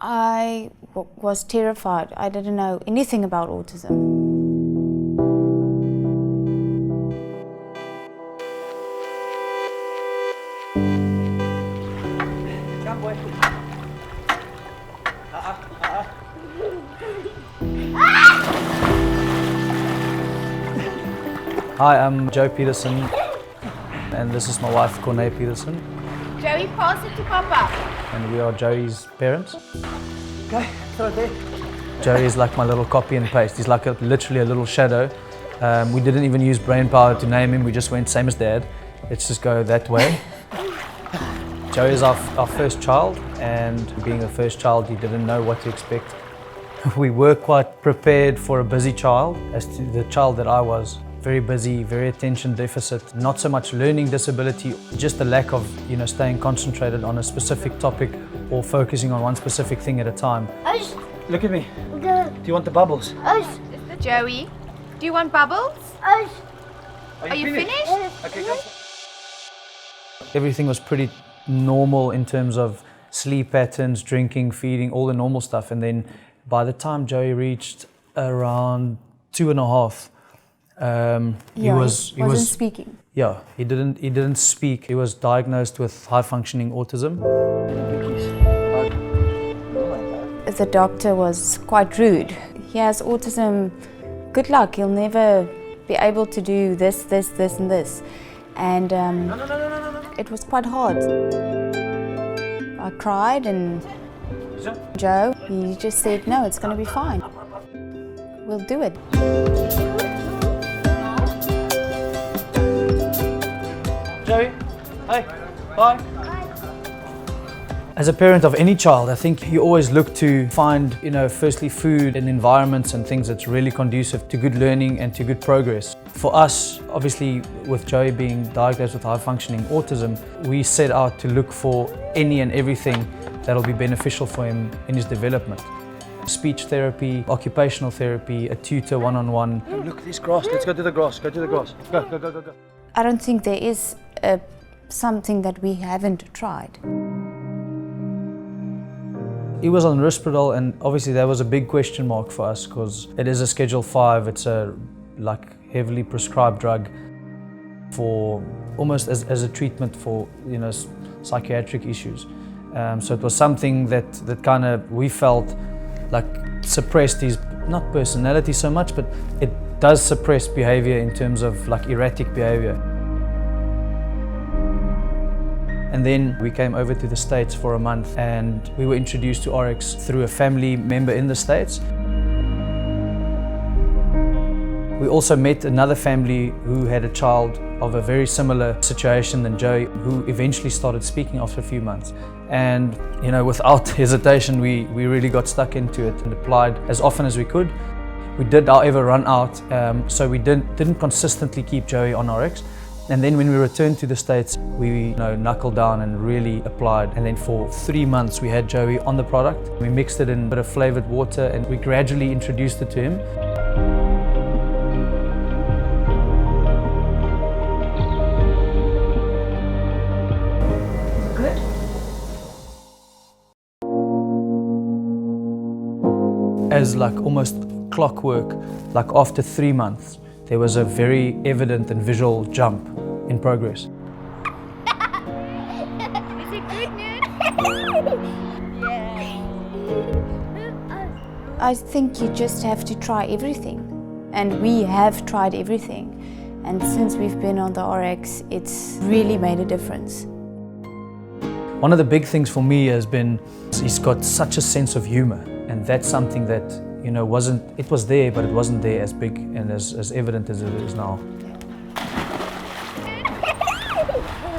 I was terrified. I didn't know anything about autism. Hi, I'm Joe Peterson, and this is my wife, Corne Peterson. Joey, pass it to Papa. And we are Joey's parents. Okay, throw it there. Joey is like my little copy and paste. He's like literally a little shadow. We didn't even use brain power to name him. We just went same as Dad. Let's just go that way. Joey is our first child, and being the first child, he didn't know what to expect. We were quite prepared for a busy child, as to the child that I was. Very busy, very attention deficit, not so much learning disability, just the lack of, staying concentrated on a specific topic or focusing on one specific thing at a time. Look at me. Do you want the bubbles? Joey, do you want bubbles? Are you finished? Okay, go. Everything was pretty normal in terms of sleep patterns, drinking, feeding, all the normal stuff. And then by the time Joey reached around 2.5, he wasn't speaking. Yeah, he didn't speak. He was diagnosed with high functioning autism. The doctor was quite rude. He has autism. Good luck. He'll never be able to do this, and this. And it was quite hard. I cried, and Joe, he just said, no, it's going to be fine. We'll do it. Joey, hey, bye. As a parent of any child, I think you always look to find, firstly food and environments and things that's really conducive to good learning and to good progress. For us, obviously, with Joey being diagnosed with high functioning autism, we set out to look for any and everything that'll be beneficial for him in his development. Speech therapy, occupational therapy, a tutor one-on-one. Oh, look, there's grass. Let's go to the grass. Go to the grass. Go. I don't think there is something that we haven't tried. He was on Risperdal, and obviously that was a big question mark for us because it is a Schedule 5. It's a heavily prescribed drug for almost as a treatment for psychiatric issues. So it was something that kind of we felt like suppressed his, not personality so much, but it does suppress behavior in terms of erratic behavior. And then we came over to the States for a month, and we were introduced to AuRx through a family member in the States. We also met another family who had a child of a very similar situation than Joey, who eventually started speaking after a few months. And without hesitation, we really got stuck into it and applied as often as we could. We did, however, run out, so we didn't consistently keep Joey on AuRx. And then when we returned to the States, we knuckled down and really applied. And then for 3 months, we had Joey on the product. We mixed it in a bit of flavored water, and we gradually introduced it to him. Good. As almost clockwork, after 3 months, there was a very evident and visual jump in progress. Is it good news? Yeah. I think you just have to try everything. And we have tried everything. And since we've been on the AuRx, it's really made a difference. One of the big things for me has been he's got such a sense of humor, and that's something that it was there, but it wasn't there as big and as evident as it is now.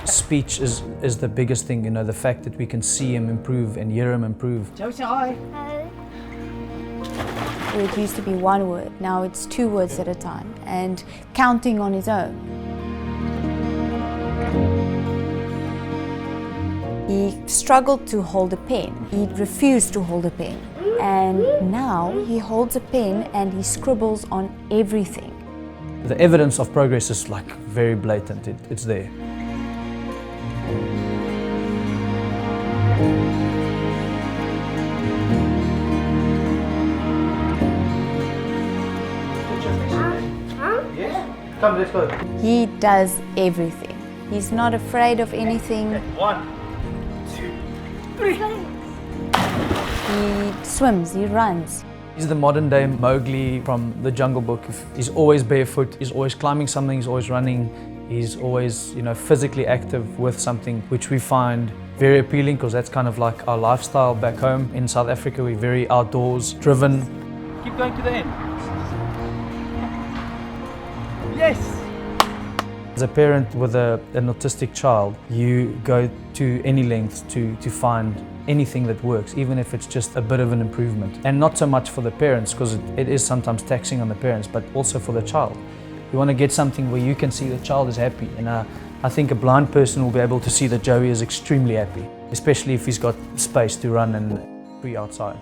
Speech is the biggest thing, the fact that we can see him improve and hear him improve. Joey, say hi. It used to be one word, now it's 2 words at a time, and counting on his own. He struggled to hold a pen. He refused to hold a pen. And now he holds a pen and he scribbles on everything. The evidence of progress is very blatant. It's there. Come, let's go. He does everything. He's not afraid of anything. 1, 2, 3. He swims, he runs. He's the modern day Mowgli from the Jungle Book. He's always barefoot, he's always climbing something, he's always running, he's always, physically active with something, which we find very appealing because that's kind of like our lifestyle back home in South Africa. We're very outdoors driven. Keep going to the end. Yes! As a parent with an autistic child, you go to any lengths to find anything that works, even if it's just a bit of an improvement. And not so much for the parents, because it is sometimes taxing on the parents, but also for the child. You want to get something where you can see the child is happy. And I think a blind person will be able to see that Joey is extremely happy, especially if he's got space to run and free outside.